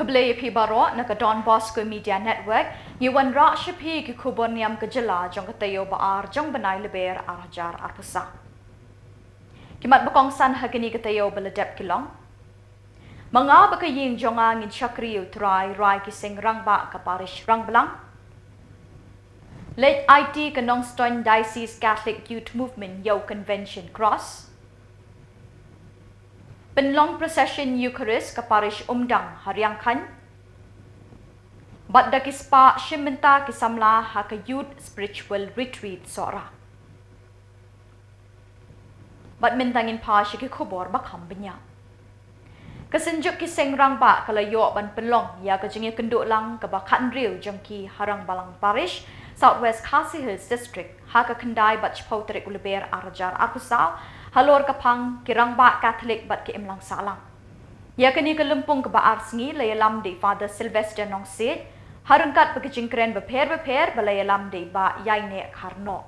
Khuborjylla Khubor na ka donbosco media network yuan ra shapi ki Khuborjylla jong ka tayo baar jong banai LBER arhajar arpusa. Kimat bakong san hagini ka tayo baladep kilong. Mga bakaying jonga ngin chakriyo try rai ki sing rangba ka parish rangbalang. Late IT kanong Ston Diocese Catholic Youth Movement Yo Convention Cross. Penlong Procession Eucharist ka parish Umdang Haryangkhan. Badda kispa Shimenta ki Samla ha ka Youth Spiritual Retreat Sora. Badmintangin pa siya ki Khubor bakham banya. Kasenjuk ki sengrang ba kalayo ban penlong ya ka jingi kenduk lang ka bakhan real jongki harang balang parish Southwest Khasi Hills District ha ka kendai bat chpauterik LBER arajar akusal halor kapang kirang ba Catholic bat ki imlang salang. Ya kani kalumpung ka baar sngi layalam de Father Sylvester nong sid harungkat pagkijingkren beper balayalam de ba yaine karno.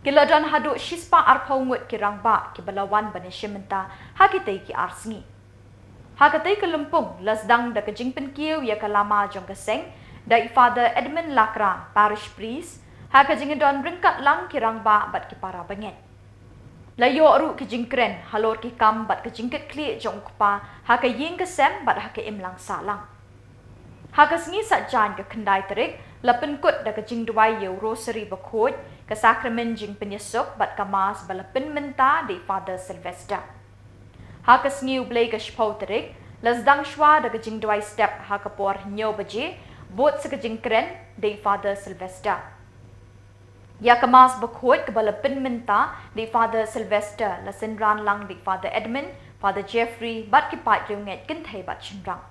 Kiladan hadu shispa arpaungut kirang ba ki balawan bani shimenta hakitay ki arsngi. Hakatay kalumpung lasdang da kajingpen kiw ya kalama jong kaseng da Father Edmund Lakra parish priest hakajingedon ringkat lang kirang ba bat ki para banget. Layo ru ki jingkren halor ki kam bat ki jingket kli jong kupa ha ka ying ka sem bat ha ka imlang salang. Ha ka sngi satjan ka kendai terik lapen kut da ka jing duai yo rosary bakot ka sakramen jing penyesuk bat ka mas balapin menta de Father Sylvester. Ha ka sngi ublay ka shpau terik lasdang shwa da ka jing duai step ha ka por nyo baje bot sa ka jingkren de Father Sylvester. Ya kemas bakut kebalapin minta di Father Sylvester lasenran lang di Father Edmund, Father Jeffrey bat ki Peit riunget kentai bat chenrang.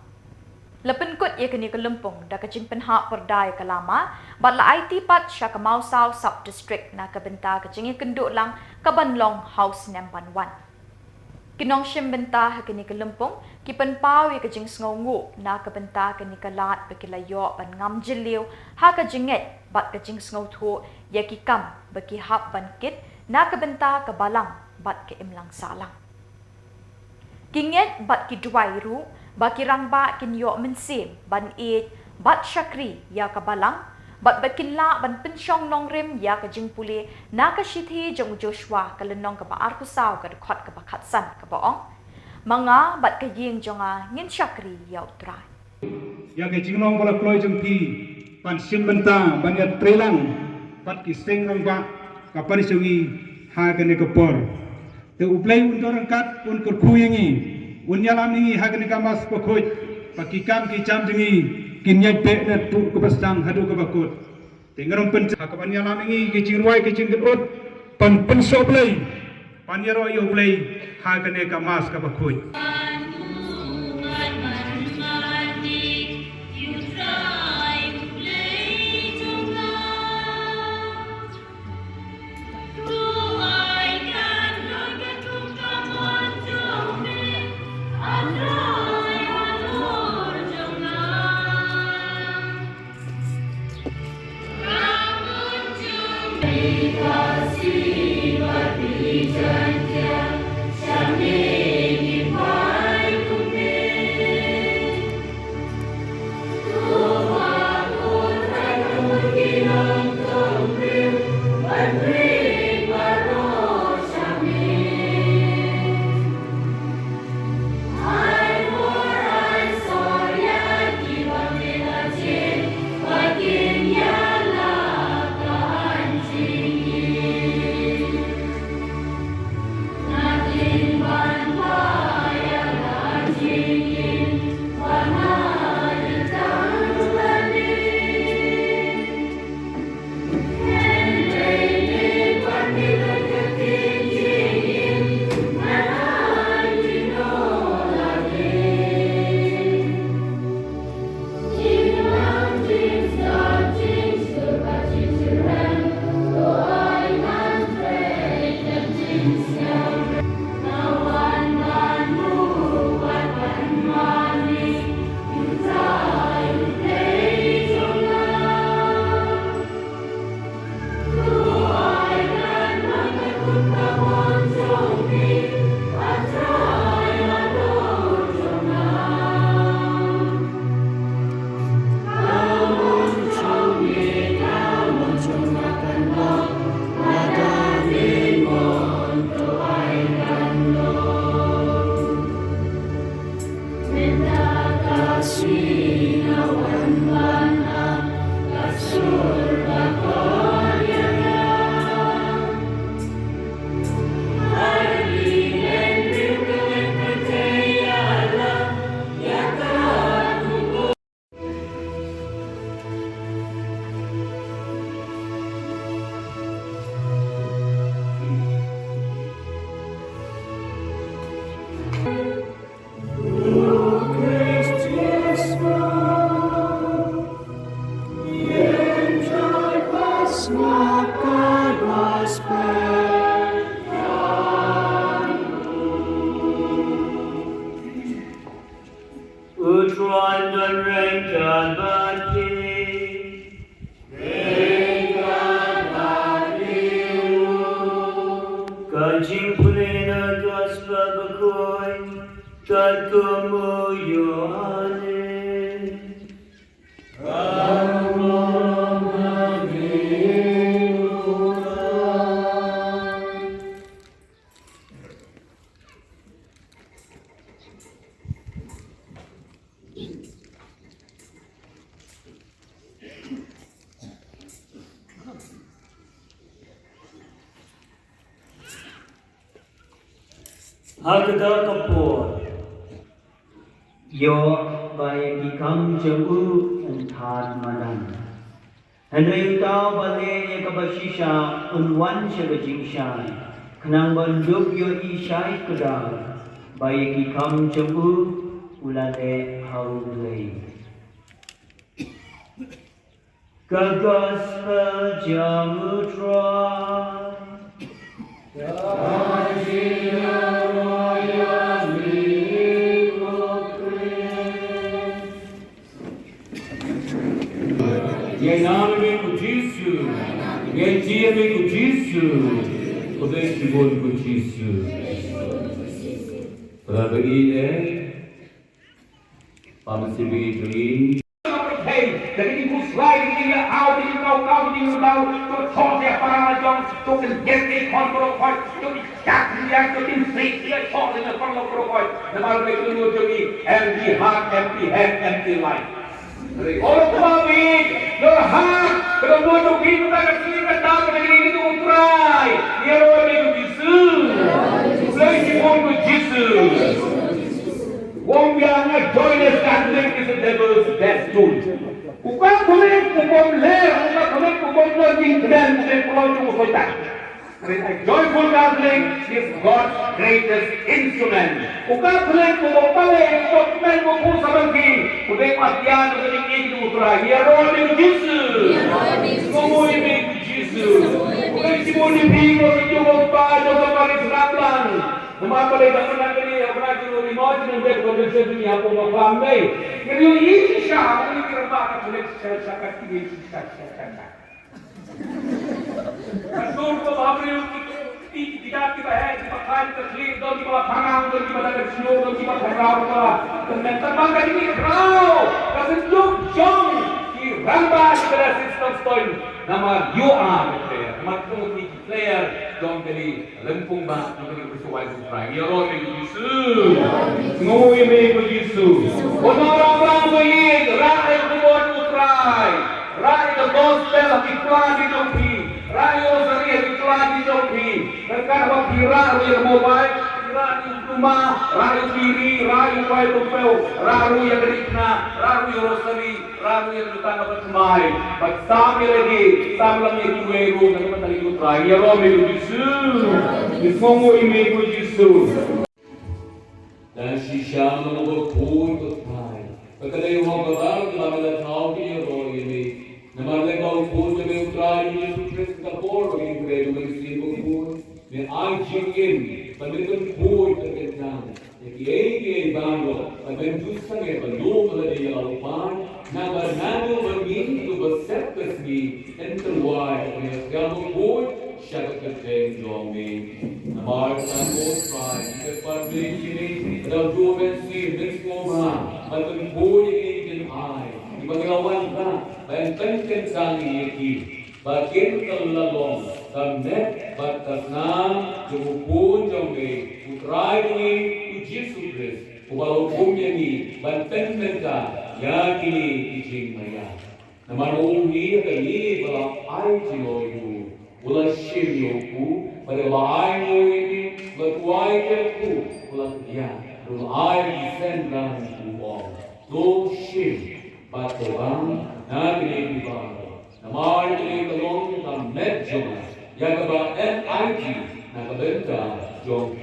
Lapin kut ya kini kelumpung da kajing penhak perdai kalama bat la IT pat sya kemau sau sub district na kabenta kajing kenduk lang kabanlong house number 1. Kinong shim benta ha kini kelumpung ki penpau ya kajing sngongu na kabenta kini kalat bekilayo ban ngam jeliu ha kajinget bat kajing sngo thu ya ki kam baki hap ban kit na kabenta kabalang bat ke imlang salang. Kinget bat ki duai ru baki rangba kin yo mensim ban it bat syakri ya kabalang bat bakinla ban pensyong nong rim ya kajing puli na kashithi jong Joshua kalenong ka baar kusau ka dekhot ka bakhatsan ka baong mga bat kajing jonga ngin syakri ya utrai ya kajing nong bala kloy jong pi pan simbenta banyak trelang pat ki seng nong ba ka parisungi ha ka ne ka por te uplay undorang kat un kur khuyengi unyalam ni ha ka ne ka mas pakhoj pakikam ki cham jingi kinyai pe na tu ke pasang hadu ke bakut tengarong pen hakapan ya lamingi ke cirwai ke cingkut pan penso blai pan yaro yo blai ha kane ka mas ka bakut khasinews Utruan dan rengkan bati, kancing punena gospel bakoi, kat kemuyuane. Hagda Khubor Yo by become Jabu and Tad Madan. And they tau bale kabashisha unwan shagajingshan. Kanang banduk yo ishai kudal by become Jabu ulale haulay. Gospel Jamutra. Em nome de Jesus, em dia de Jesus, poder de bom de Jesus. Para beri para se beri. Hey, jadi ibu selain ini out ini kau tu thong dia para jong tu kan get ni kontrol kau tu cak dia tu tim free dia thong dia kontrol kau. Nama mereka tu jadi empty heart, empty head, empty life. Orang kami, doa, kalau mau tu kita tak sini kita negeri itu utrai. Dia orang itu Yesus, mulai simpan tu Yesus. Wong yang join us Catholic is the devil's death tool. Bukan boleh kubur ler, bukan boleh kubur lagi dan boleh pulau itu setan. A joyful Catholic is God's greatest instrument. Bukan boleh kubur balik, kubur kubur sabagi, kubur matian untuk ini utara. Dia roh itu Yesus. Semua ini Yesus. Bukan semua ini bingung itu apa, itu apa Islam. Nama pada zaman ini apa itu lima jenis berkompensasi ini apa macam ni. Jadi ini siapa ini kerana Katolik saya ini saya. Betul tu bahawa tidak kita kita kain terklik, dong kita pangang, dong kita ada siul, dong kita terang kita. Dan terbang kali ini terang. Kasi jong di rambah kita sistem stoin. Nama UR player, nama tu player dong kali lempung bah, dong kali bersuai bersuai. Ya roh itu Yesus, ngomong ini Yesus. Orang-orang baik, rakyat Khubor utrai, rakyat gospel iklan di jopi, rakyat rosari iklan di jopi. Mereka apa kira yang mobile, kira di rumah, rakyat kiri, rakyat baik tupel, rakyat yang rikna, rakyat rosari, rakyat yang datang apa semai. Bersama lagi, Samla yang kiweru, nanti kita ikut utrai. Ya roh itu Yesus, ngomong ini Yesus. Dan sisya mengumpul berpai. Ketika orang berbaru dalam tahu dia roh ini, nama mereka umpul dengan utrai ini Yesus Khubor bagi mereka mesti umpul. Dengan anjingin, mereka umpul terkenal. Jadi ini baru, mereka justru belum ada lalupan. Nama nado begini tu bersertas ni, enterwise mereka umpul. Syarat kerja jong ni, nama kita berpai. Kita pergi sini, ada dua bensin, semua, ada boleh ini ai. Di bagaimana kan, benteng sangi ini, bagian terlalong, karena batas nam, jemput jong ni, utrai ni, Yesus Kristus. Kalau hukumnya ni banten mereka ya kini ijing maya. Nama ini kali bala ai jino itu, bala shirioku, bala ai mo ini, bala ai kerku, bala dia, bala ai disendang kuo. Do shir, batobang, na kini bang. Nama ini kalong kita medjoma, ya kaba NIG, na kabenta jong.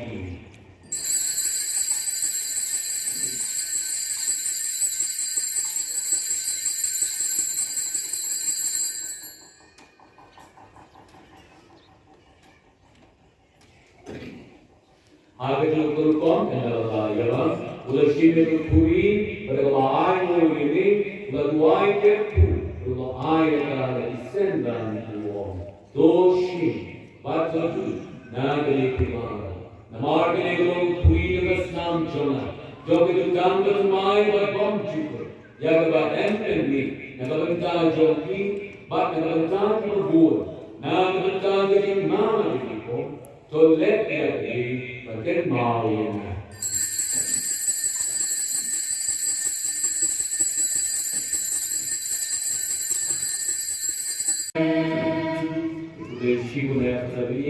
Agar diukurkan adalah ialah ulah sini kuri pada ai mo ini ulah duai kerku ulah ai adalah descendant uang doshi batu nagari kumara namar kini kalau kuri dengan nam jona jog itu dam bermai berbom juga ya kebat empeni nagabenta joki bat nagabenta berbur nagabenta jadi mana diko so let dia Bagian mau yang itu sihuna tadi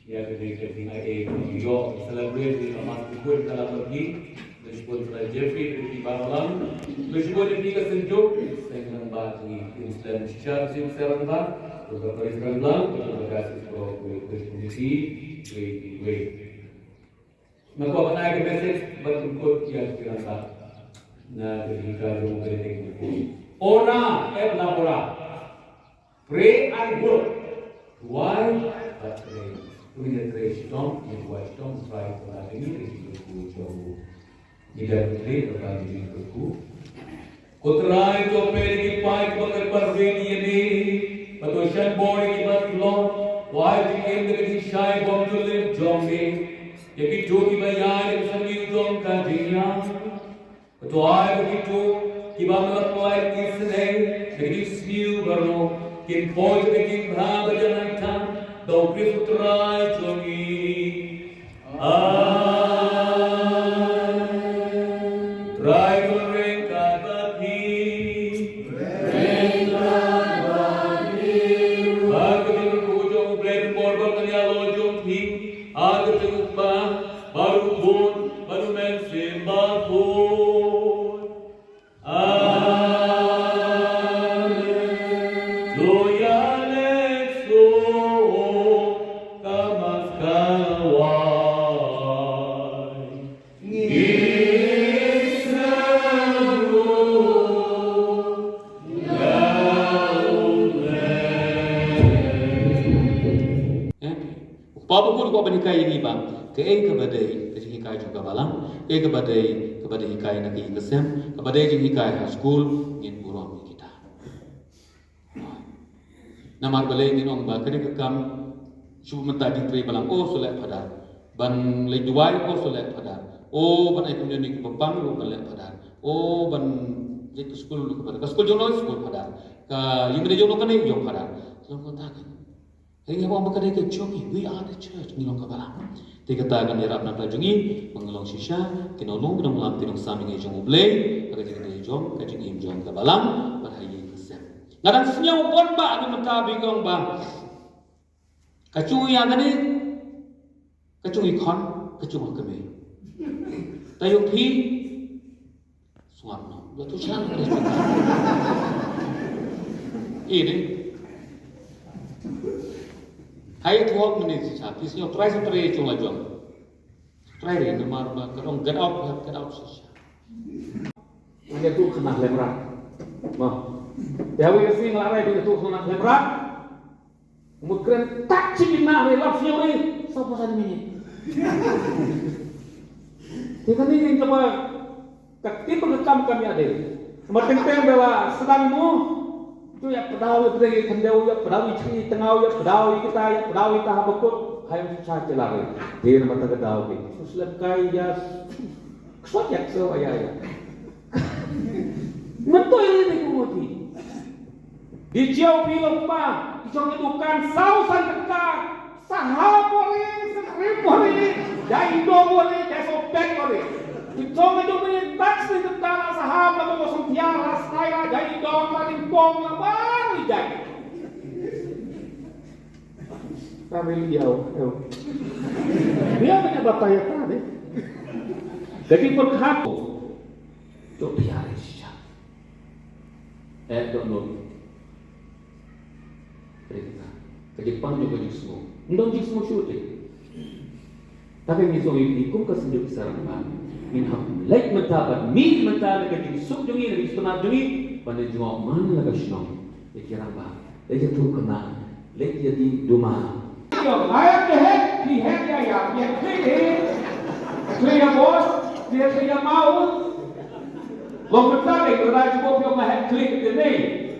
ya ketika tinggal yo celebrate di rumah kubur dalam pergi meskipun pada Jeffrey di Baralang meskipun di kesenjuk dengan bagi Islam secara secara beberapa Islam beberapa kasih kondisi wait Nakuha pa tayo message, bertungkol yan kinasa na ketika yung karinig ko. Ora et labora. Pray and work. Why? But pray. Kung pray don't try to have any jong. Tidak pray to have any ko. Kutray to pwede kipay pagkarparveni ini. Patosyan boy kibatlon. Why to came the shy bomb to live jong Yaki jogi bayar yang sami ujung kajian, ketua begitu kiba melakukan kisah, begitu semiu baru kim poj begitu berapa jalan tan, dau kristurai jogi, try goreng kabati, bagi berujung blend borbor kenyalo jompi, ada baru pun baru mensimbah pun loyal so kamas kawai Israelu Papa pun kau berikai ini bang. Ke kebadai ke hikai juga balang kebadai hikai nak ikesem kebadai jing hikai ha school ngin buruan kita namar balai ngin ong ba kene kam shu menta ding tri balang solek pada ban le duai solek pada ban ai punya ni bapang lu balek pada ban je ke school lu pada ke school jono school pada ka yimre jono kan jong pada so kota kan Hingga orang berkata ke jogi, we are the church, ngilong kabalang. Tiga tagan irap nak tajungi, mengelong shisha, kinolong benang malam tinong saming ejong ublay, kajing ejong, kajing imjong kabalang, berhayi kesem. Ngadang senyum pun ba, ni mentabi kong ba. Kacungi yang ni, kacungi kon, kacungi kami. Tayuk pi, suap no, betul siang. Ini. Hai tuak menit saja. Kisahnya try sampai ujung lajang. Try ni nama kerong get out saja. Ini tu kena lemrak. Mah. Ya we sing larai tu kena lemrak. Mungkin tak cipin nak lelap siapa ni? Siapa sahaja ni? Jika ni coba ketika berkam kami ada. Mertenteng bela sedangmu. Itu ya pedawai berdiri kendau ya pedawai ciri tengau ya pedawai kita habukut hayam saja lagi dia nama terkedau ni selesai ya kesuat so ayah betul ini kumoti di jauh bilang pa dijong edukan sausan dekat sahab boleh seribu boleh jai do boleh jai sopek boleh Itong itu punya taksi tentang saham lalu kosong tiara style jadi dong paling bom lah baru jadi. Kami liau, dia punya bapak ya tadi. Jadi berhak untuk tiara sih. Don't know. Jadi pang juga semua. Ndong semua syuting. Tapi misalnya hukum kesenjuk serangan. Minham like mentabat min mentabak jadi suk jungi lagi setengah jungi pada jawab mana lagi Shillong dikira apa dia tu kena lagi jadi duma yo ayam deh pihak ya dia klik bos dia klik mau lo mentabak berai cukup yo mah klik ini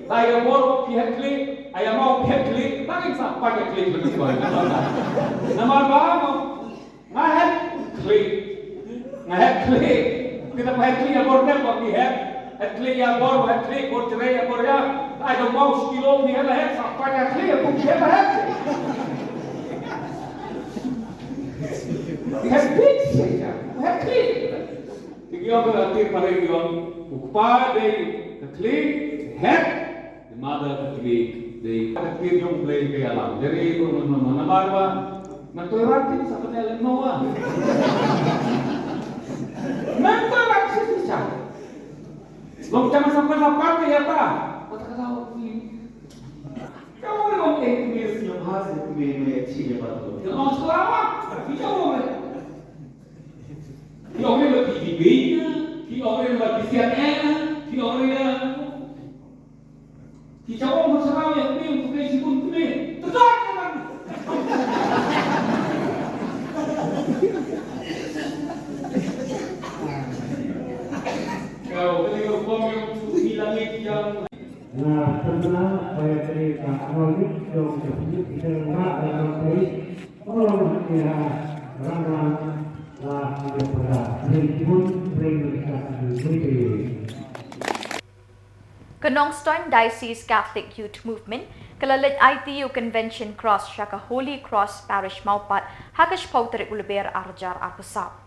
ayam bos pihak klik ayam mau pihak klik tak bisa pakai klik begitu nama apa mah klik Nah, klik. Kita pakai klik yang border kok di klik yang bor, klik bor cerai yang bor ya. Ada mau sekilo ni lah sampai yang klik aku klik lah. Dia klik saja. Klik. Tiga berarti pada yang upah dari klik the mother klik the klik yang play ke alam. Jadi itu mana baru nanti sampai dalam Noah. Memang raksasa saja. Long jangan sampai lapar ya pak. Kata-kata aku ini. Kau orang Inggris yang hasil punya ciri apa? Yang selama kita orang. Kita orang lebih tingginya, kita orang lebih CNN, kita orang kita orang bersama yang ini untuk risiko ini. Tetap kan? Nah, sebenarnya saya cerita kronik yang tersebut diserang dalam Peit, orang kira ramai lah tidak pernah meskipun sering berkata Kenongstoin Diocese Catholic Youth Movement kelalit ITU Convention Cross Shaka Holy Cross Parish Maupat hakash pauterik LBER arjar arpusap.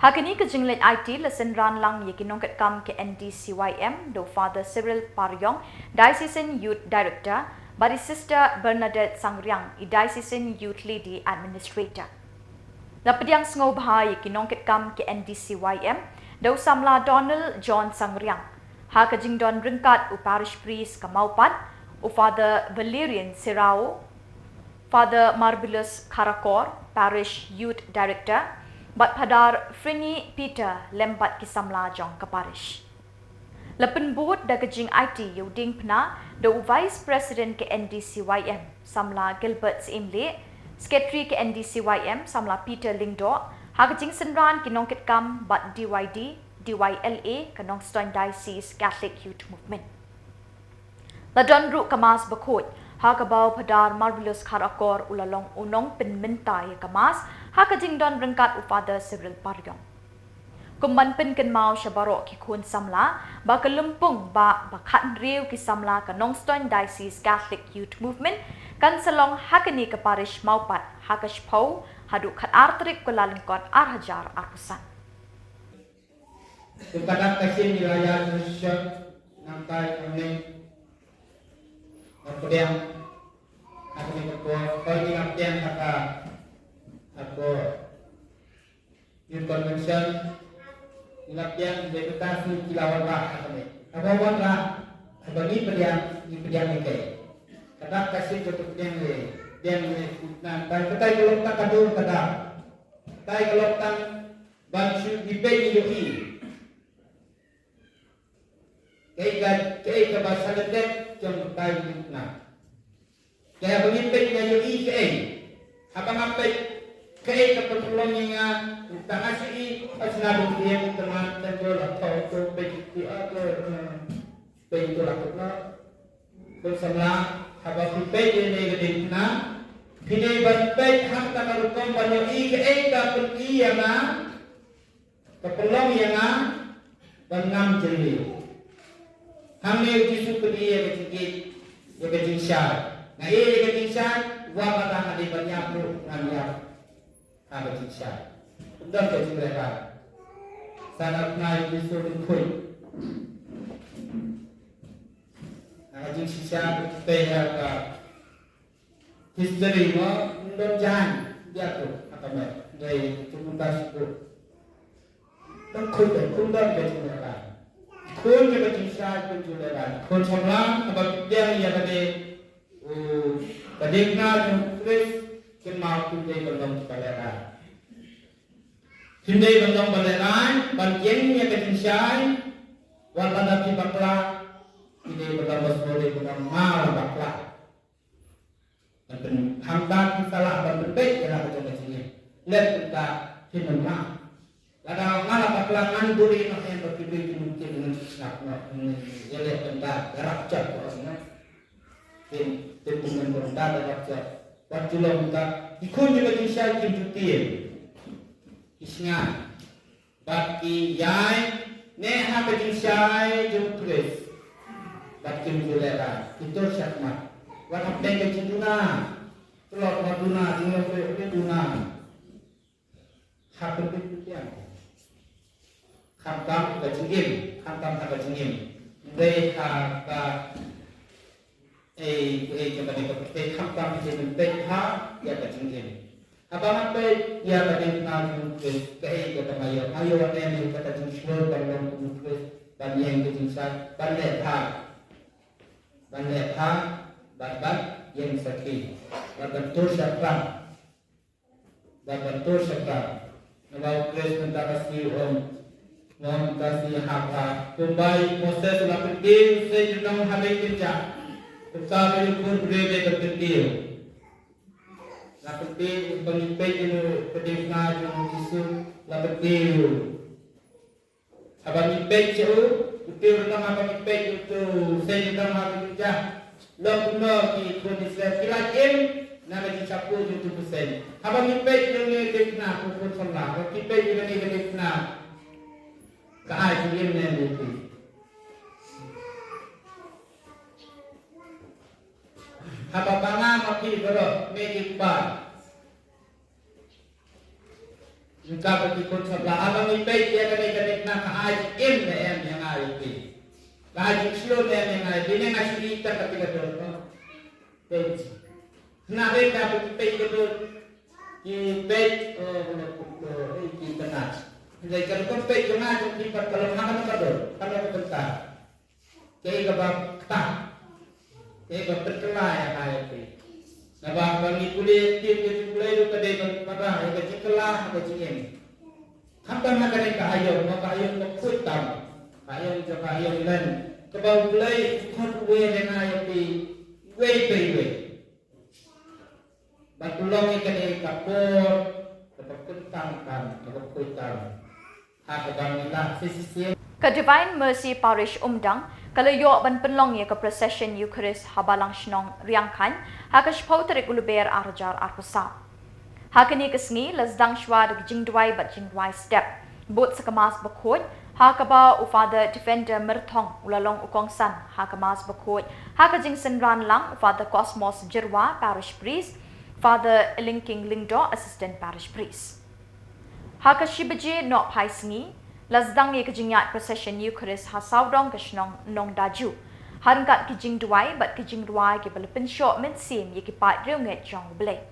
Hakini kejinglet IT lesen ran lang yekinongkat kam ke NDCYM do Father Cyril Paryong, Diocesan Youth Director, bari Sister Bernadette Sangriang, Diocesan Youth Lady Administrator. Lapadiang ngobha yekinongkat kam ke NDCYM do Samla Donald John Sangriang. Hakajing don ringkat u Parish Priest Kamaupat, u Father Valerian Sirao, Father Marvelous Karakor, Parish Youth Director, Bat Padar Frini Peter lembat ki Samla jong ke parish. Lepen board da kejing IT yuding pena do Vice President ke NDCYM Samla Gilbert Imle, Secretary ke NDCYM Samla Peter Lingdo, ha kejing senran ki nongkit kam bat DYD, DYLA ke Nongstoin Diocese Catholic Youth Movement. Ladon ru kamas bakut ha kabau Padar Marvelous Karakor ulalong unong penmentai kamas ha kajing don rengkat u Father Cyril Paryong. Kumban pen ken mau syabaro ki kun Samla ba kelumpung ba bakat riu ki Samla ke Nongstoin Diocese Catholic Youth Movement kan selong hakani ke parish maupat hakash pau hadu khat artrik kulalingkot arhajar arpusan. Kepada kasih wilayah Indonesia nampai kami berpediang aku berkuat kau ini ngapain kata aku youth convention ngapain deputasi kilauan lah kami apa buat lah apa ni pediang ni kata kasih untuk pediang ni nampai kita kalau tak kadu kata kita kalau tak bantu dibeli yogi Kaya bahasa letek jom tayo na. Kaya bangipit nga yung kaya. Habang apit kaya kapatulong nga utang asi asinabong diyan teman tenggol atau ko peki atau peki lakot na. Bersama habang pipet ini gedin na. Kini banpet hang takalukong banyo kaya kapati yang na. Kapulong yang na. Bangam jeli. Hamil kisu pedia kecikit, ya keciksar. Nah ini keciksar, wabah tangan di banyak lu, ngambil keciksar. Udah kecik mereka. sangat naik disuruh kui. Jadi sisa kita ka history mo ndon jan dia tu apa me dari tuntas tu. Dan kui dan tundang berjualan. Kui ke berjualan berjualan. Kui Samla apa dia yang ada kadengna terus kemau tundai bandang baleran. Tundai bandang baleran bagian yang berjualan wala di bakla ini berdampak boleh bernama bakla. Dan hamdan salah dan berbeda dalam macam ini. Lihat kita hinama. Lalu malah bakla manduri nak yang berbeda mungkin nak lihat kita gerak cat orang. Tim dengan kita gerak cat. Waktu lalu kita ikut juga disay kimputin. Isnya bagi yai NEHU berdisay jumkris. Bakim julera itu syakmat. Warna pengke cinduna, telur maduna, tinggal berduna. Hak berpikir. Khamtam kecingin, khamtam tak kecingin. Mereka kepada kepada khamtam kecingin mereka ya kecingin. Abang apa ya pada kenal mungkin kepada mayor mayor yang kata jingshlo dan mungkin dan yang kejingsat dan lepas. Banyak babat yang sakit, babat syakran, Nabi Kristus minta kasih om kasih hak. Kembali proses lapetih sejauh hari kerja. Kita berikut berbeda berketil. Lapetih pengipet itu kedekna yang Yesus lapetih. Abang ipet itu. Betul nama kami Peit itu saya nama kerja lakukan di kondisi kilajem nama dicampur 70%. Abang Peit yang dekna pukul Samla, kami Peit yang dekna keajaiban yang itu. Apa bangga mati berok megibal. Jika berikut sebelah abang Peit dia dekna keajaiban yang itu. Lagi slow yang ada, dia ngasih kita ketika dorong. Peit. Nak mereka Peit itu, Peit kita nak. Jadi kalau Peit jangan jadi kalau makan kalau berbentar. Jadi kalau tak, jadi kalau berkelah yang ada itu. Nampak bagi kulit itu kadang pada yang kelah kecil. Kapan nak mereka ayam, maka ayam berputar. Ayam jaga ayam dan kebau mulai kot we dengan ayam di we. Batulong ikan kapur, kentang kuitan. Hak bangila sisi. Ke Divine Mercy Parish Umdang, kalau yo ban penlong ye ke procession Eucharist habalang shnong riangkan, hakas pauterik LBER arjar arpusa. Hakini kesngi lasdang shwa de jingdwai bat jingdwai step. Bot sekamas bakut Hakaba Father Defender Merthong ulalong ukongsan Hakamas Bakut Hakajing Senran Lang Father Cosmos Jirwa Parish Priest Father Linking Lingdo Assistant Parish Priest Hakashibaje Nok Paisngi Lasdang ye kajingyat procession Eucharist Hasaudong Kashnong Nong Daju Harangkat kijing duai bat kijing duai ke balapen short men sim ye kipat reunget jong blay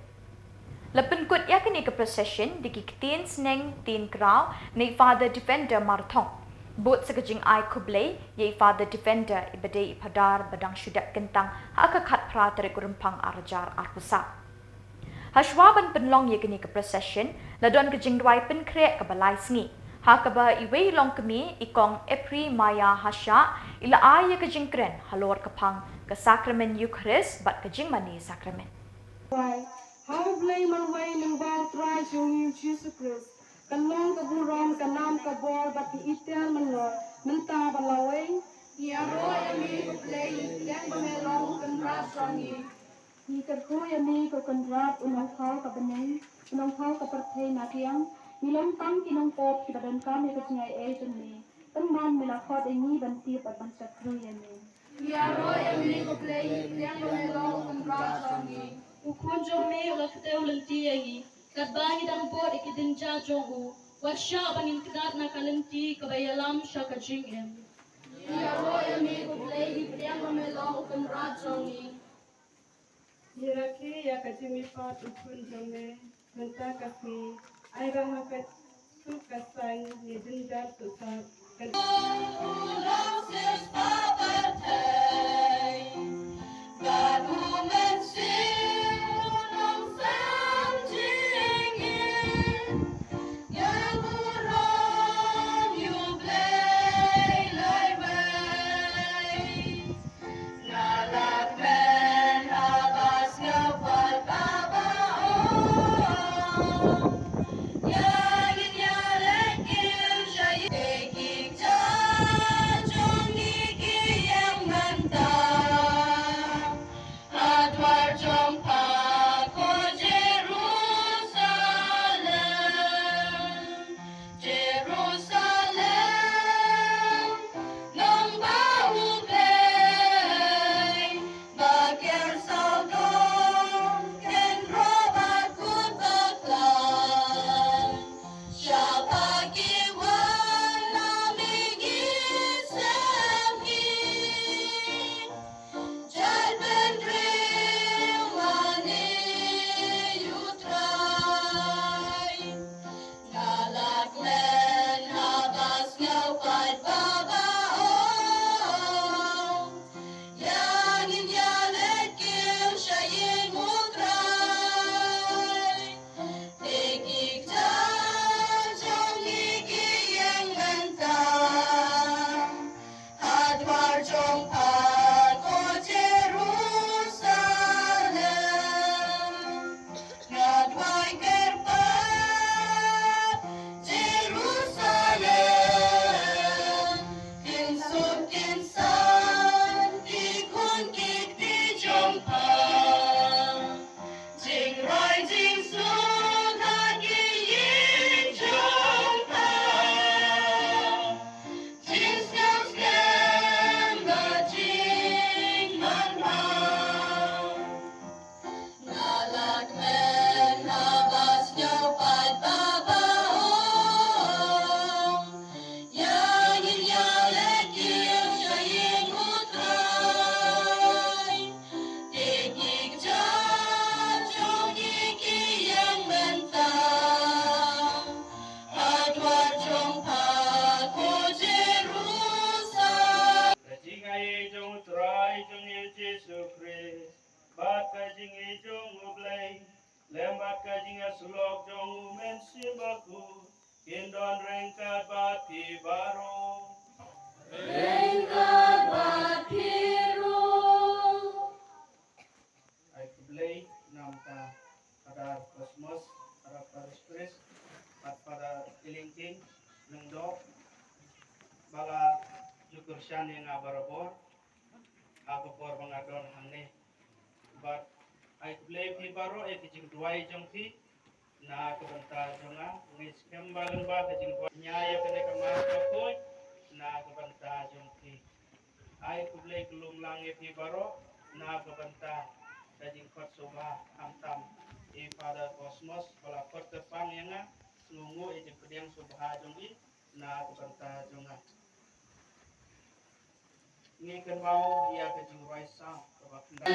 Lepen kut ya kini ke procession di kitin seneng tin krau ni Father Defender Marthong. Bot sekejing ai kublay ye Father Defender ibadai padar badang syudak kentang haka khat pra tarik rempang arjar arpusa. Hashwaban penlong ye kini ke procession ladon kejing duai pen krek ke balai sengi. Hakaba iwe long kemi ikong Epri Maya Hasha ila ai ye kejing kren halor kepang ke sakramen Eucharist bat kejing mani sakramen. How blame and way ng bang try yung Jesus Christ. Kanong kaburon kanam kabor bat iitel manor menta balaway. Yaro yami play yang melong kanrap rangi. Ni kerko yami ko kanrap unang hal kabanay unang hal kapartay nakiang nilong tang kinong pop kibadan kami kacingay eton ni. Tangman milakot ay banti at bansat kru yami. Yaro yami ko play yang melong kanrap rangi. Ukon jong me ulat teu lenti agi kat bangi dang pot ikitin ja jongu Wasya bangin kedat na kalenti kabayalam siya kajingin. Yaro yami kublay ipriyang mamelong ukam rajongi. Hiraki ya kajimi pat ukun jome menta kasi ay bahakat sukasan ni dendar susat. Lembat kajinga sulok jong men simbaku kindon rengkat bati baro Rengkat batiru. ay kublay namta pada kosmos para paris at pada ilingking ng dok bala jukur siya nga barabor ako por mga don hangni but ay kublay pi baro ay kijing duway jong pi na kabanta jonga ngis kembalan ba kijing duway nyaya kene kamas kapoy na kabanta jong pi ay kublay kulum lang pi baro na kabanta kijing kot soba amtam e pada kosmos bala kot tepang yang ngungu e jeng subha jong i na kabanta jonga ni kan mau ia kijing duway sang kabakanda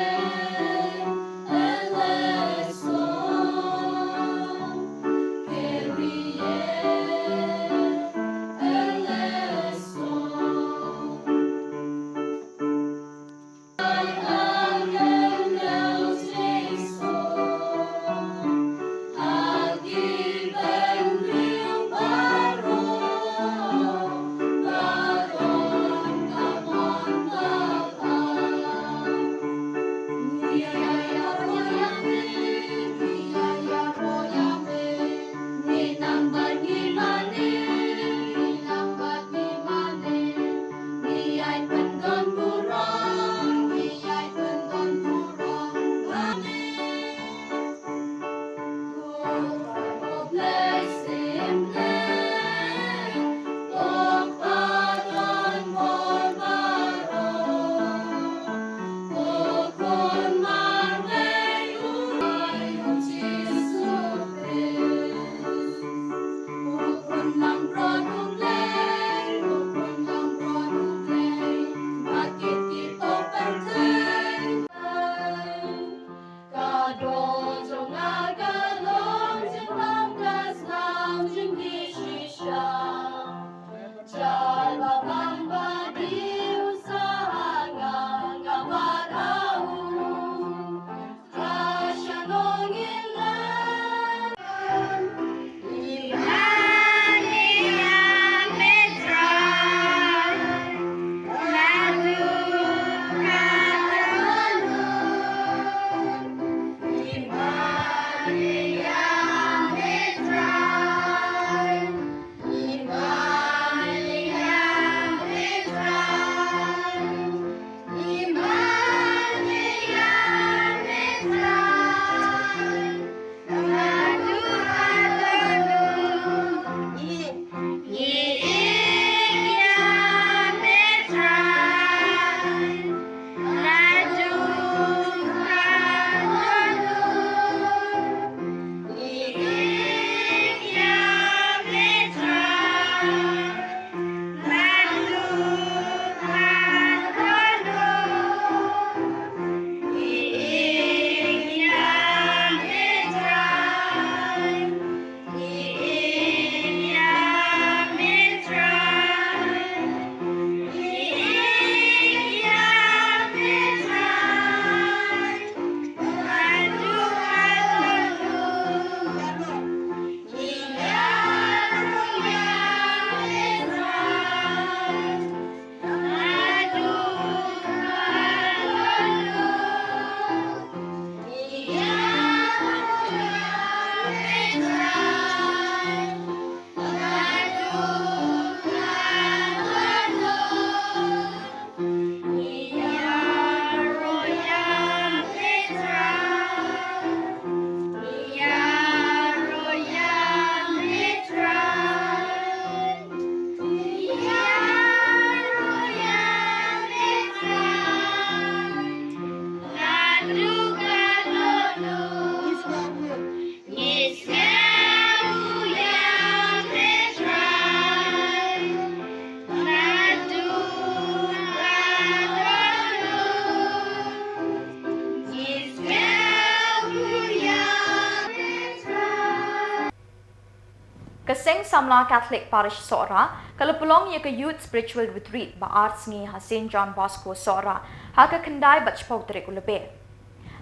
Samla Catholic Parish Sora, kalau pelong ia ke Youth Spiritual Retreat ba Arts ni Hasin John Bosco Sora, haka kendai bat chpau terik ulebe.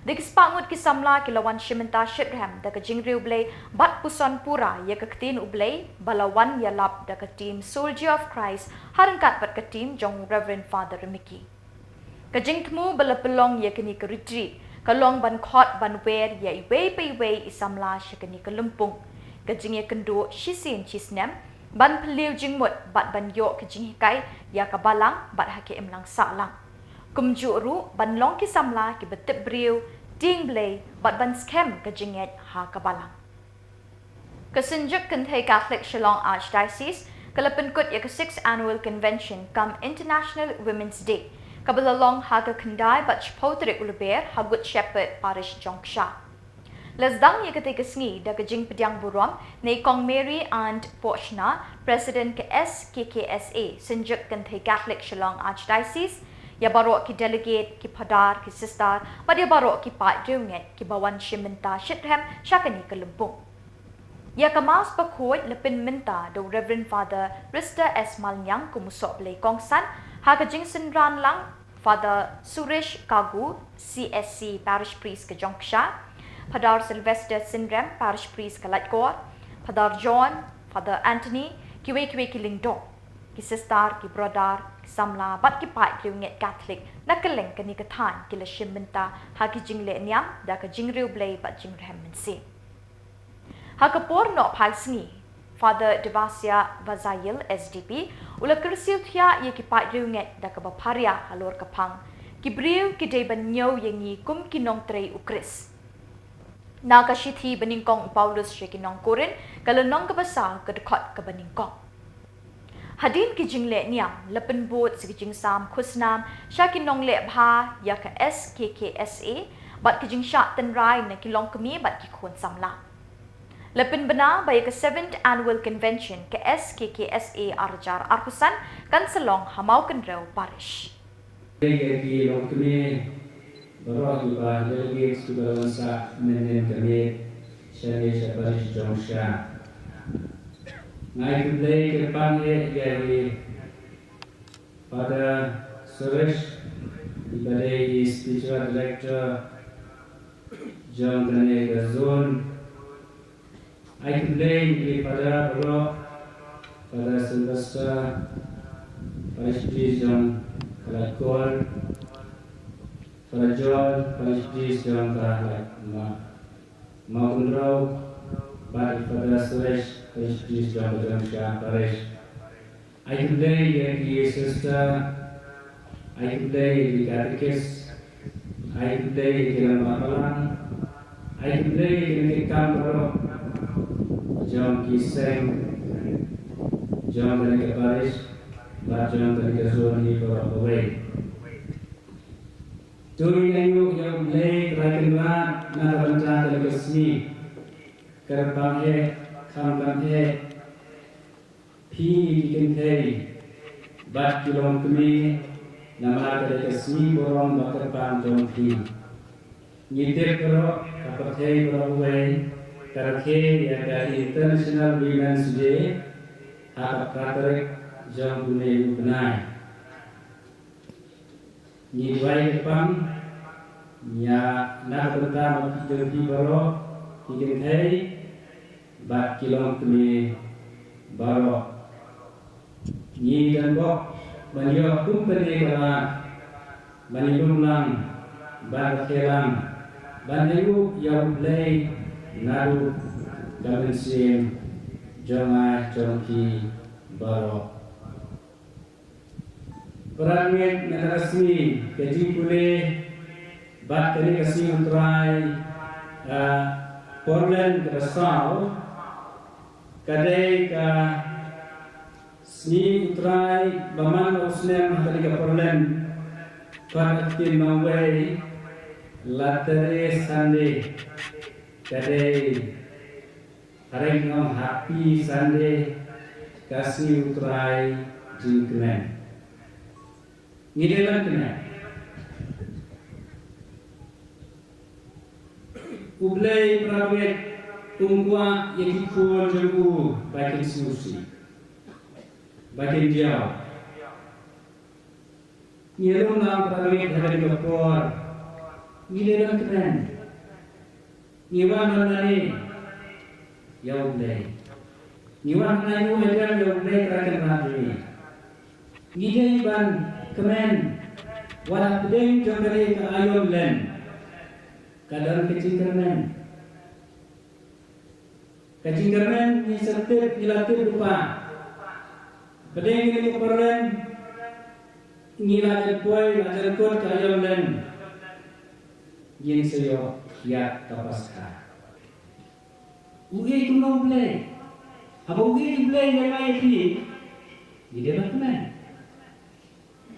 Di kespangut ki Samla kilawan Shimenta Shitraham da ke Jingriu Blay bat puson pura ia ke ketin ublay balawan ia lap da ke team Soldier of Christ harangkat bat ke team jong Reverend Father Remiki. Ke jingtmu bala pelong ia kini ke retreat, kalong ban khot ban wer ia iwe pe iwe isamla syakani ke lempung. Kajing ya kendo shisin chisnem ban peliu jingmut bat ban yok kajing hikai ya kabalang bat hake emlang salang kumju ru ban long ki samla ki betep briu ding blay bat ban scam kajing et ha kabalang kesenjuk kentai Catholic Shillong Archdiocese kalapenkut ya ke 6th annual convention come International Women's Day kabalalong ha ke kendai bat chpotrik ulber ha good shepherd parish jongsha Lesdang ia ketika sengi da kejing pediang burom nei Kong Mary and Pochna, President ke SKKSA, senjuk kentai Catholic Shillong Archdiocese, ia barok ki delegate ki padar ki sister, pada ia barok ki Peit Reunget ki bawan Shimenta Shitraham syakani ke Lempung. Ia kemas pakut lepin minta do Reverend Father Rista S. Malnyang kumusok belai kongsan, ha kejing senran lang Father Suresh Kagu, CSC Parish Priest ke Jongsha, Padar Sylvester Sindram, Parish Priest ke Latkor, Padar John, Father Anthony, kiwe ki Lingdo, ki sister, ki brother, ki Samla, bat ki Peit Reunget Catholic, nak keleng ke ni ketan, ki le Shimenta, ha ki jing le NIAM, da ke jing riu blay bat jing rehem mensi. Ha ke por no pai sengi, Father Devasya Vazayil, SDP, ula kersiu thia ia ki Peit Reunget, da ke baparia halor kepang, ki briu ki day ban nyau yang ni kum ki nong trei ukris. Naga shithi beningkong Paulus syekinong Korin kalau nong kebasa kedekot ke beningkong. Hadin ki jingle niam lepen bot si jing sam khusnam syakinong le bha ya ke SKKSA bat ki jing syak tenrai na kilong kemi bat ki khon samla. Lepen bena bay ke 7th annual convention ke SKKSA arjar arkusan kan selong hamau kendreu parish. Ki long kemi Baroh juga delegate juga lansa menen kami syari syabari jongsha. Ngai kudai kepange jadi Father Suresh ibadai spiritual director jong kane gazon. Ai kudai di Father Baroh Father Sylvester Parish Priest jong Kalakor. Para John, Parish Priest jong kahak Maundraw, bagi Father Suresh, Parish Priest jong Jongsha Parish. I today the sister, I today the catechist, I today the Mapalang, I today the Kamro, jong Kiseng, jong the Parish, but jong the Zoni for away. Turi nengu yang lay rakinwa na banta legasni kerpanghe khamkanghe pi dikintei bat kilong kemi nama legasni borong bakerpang jong pi ngitir kero kapathei borowei karkhe ya International Women's Day hak praterik jong bunei benai ni wai kepang ya nak bertama kita baro kita hei bat kilong kami baro ni dan bok banyo kumpeni kala banyo lang bar kelang banyo yang play naru gabensim jonga jongki baro Perangit narasi kejing pule bat kini kasih untrai Portland kerasau kadai ka sni untrai baman usnem hari ka Portland pat atin mawai latere Sunday kadai hari ngom happy Sunday kasih untrai jingkren Ngidelan kena. Ublay prawet Ungkua yang Khuborjylla bagian susi, bagian jauh. Nyelum nak perawat dari Khubor, nyelum keren. Nyewan mana ni? Jauh leh. Nyewan mana you ajar jauh leh kerana berani. Nyidai ban keren. Walau pedeng jauh leh ke ayam len. Kadang kecil keren. Kecil keren ni sertip dilatih lupa. Pedeng ini keren. Ngilah jepoi, ajar kot ke ayam len. Yang saya ya tapaska. Ugi tu mau boleh. Apa ugi boleh yang lain ni? Dia dah kenal.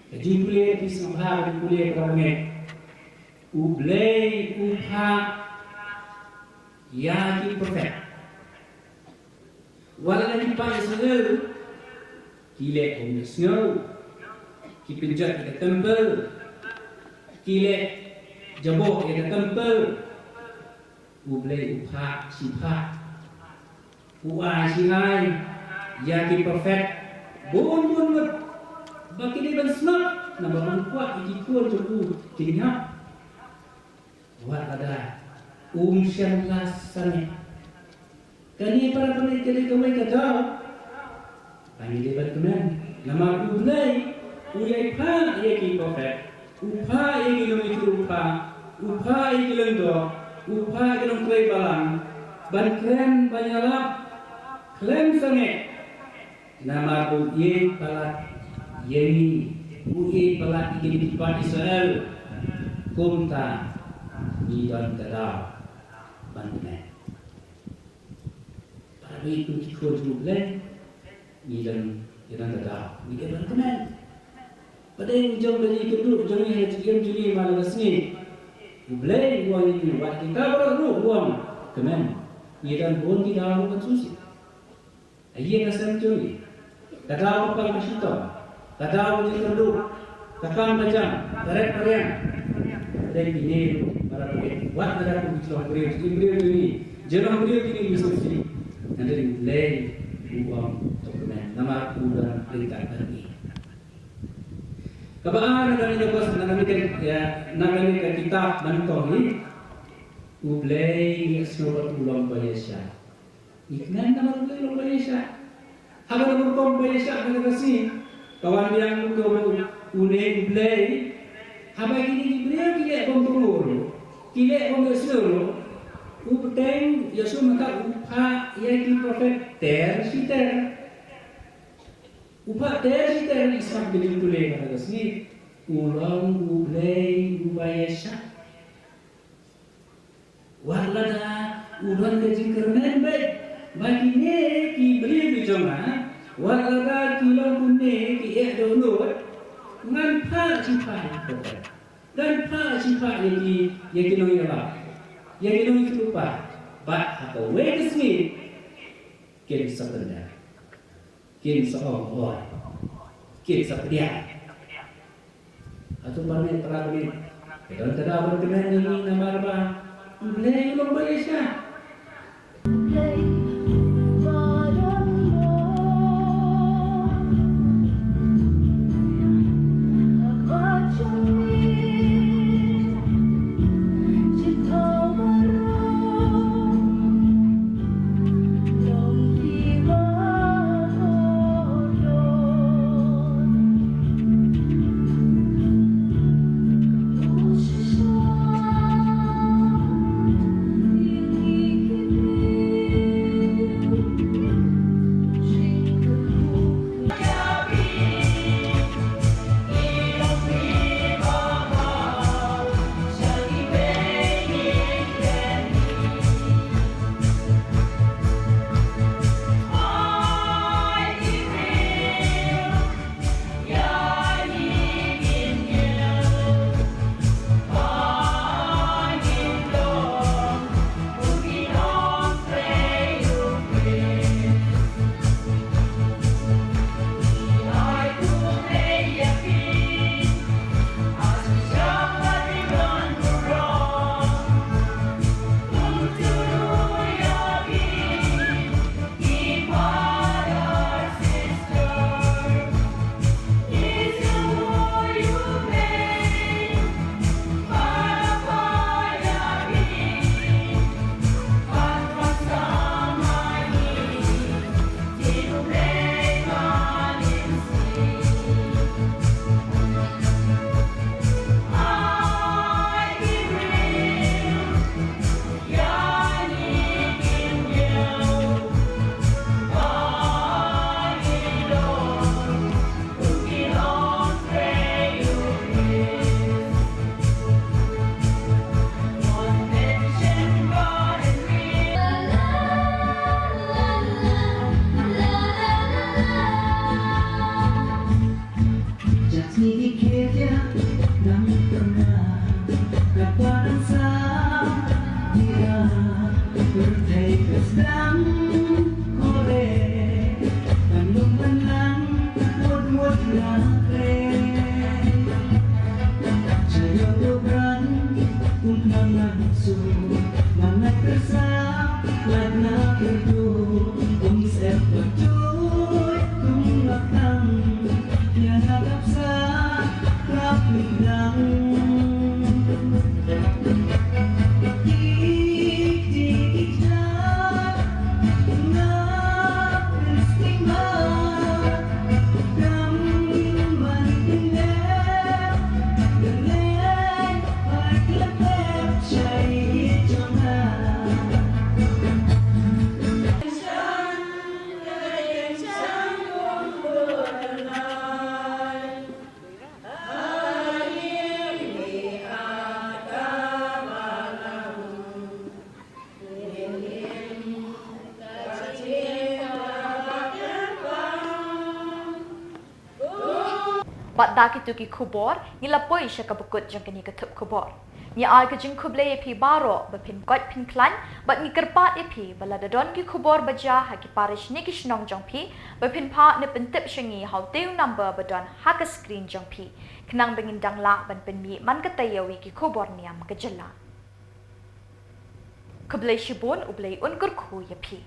Jadi boleh di Samla boleh kerana boleh upah yang perfect. Walau di pagi segera, kile om snow, kipinjat ke temple, kile jabok ke temple, boleh upah sifat, upah sihai, yang perfect, bon, bagi dia bersnap, nama kuat ikut cukup, kini buat ada siapa sana. Kani para peneliti kami kata, panggil dia berkenan. Nama ulai, ulai pa ia perfect, upah ia kilometer upah ia kilometer, upah ia kilometer balang, berkeren banyaklah, klaim sangat. Nama ia palat, ini palat ini di tempat Israel, kumta, di dalam terang, bantuan. Itu Khuborjylla ni dan terdah ni kan kenal. Pada yang jom dari kedua jom yang juli malam ni. Boleh buang ini buat kita baru buang kenal. Ni dan buang di dalam konsusi. Ia kasar juli. Kata apa kita? Kata apa kita dulu? Kakam macam tarik periang. Dan ini para pemilik buat ada pemilik beriau ini. Jangan beriau ini mesti nanti mulai uang dokumen nama udah perintah ini. Kapan kami dapat nanti kan kitab bantuan ini mulai semua uang Malaysia. Ikan nama uang Malaysia. Apa nama uang Malaysia ada kasih kawan yang mulai. Apa ini beliau kira pembunuh, kira pembunuh. Upteng Yesus maka upah yang profet ter upah ter Islam beli boleh kata sini ulang boleh upaya warlada ulang kecil kerana bagi ni ki beli bijoma warlada kilau kunne ki donor ngan pa cipai dan pa cipai yang kinoi apa yang itu lupa, atau wait a minute, kirim sebentar, kirim seorang, kirim sepedia, atau mana terlalu, kalau tidak berkenan ini nama apa, boleh belum boleh sah. You บัดดากิตุกิคูบอร์นี่ละป่วยชะกับกุดจังกันนี่กระทบคูบอร์นี่อายก็จึงคุบเลยพีบารอแบบพินกัดพินคลันบัดนี่กระปาดพีบัลลัดดอนกิคูบอร์บัจจาฮักกิปาริชนี่กิชนองจังพีแบบพินพาเนี่ยเป็นติปชงีเขาเตียวนัมเบอร์บัดดอนฮักสกรีนจังพีขนังเป็นดังละบันเป็นมีมันก็เตยวิกิคูบอร์เนี่ยมันก็จละคุบเลยชิบุนอุบเลยอุนกุรคูยพี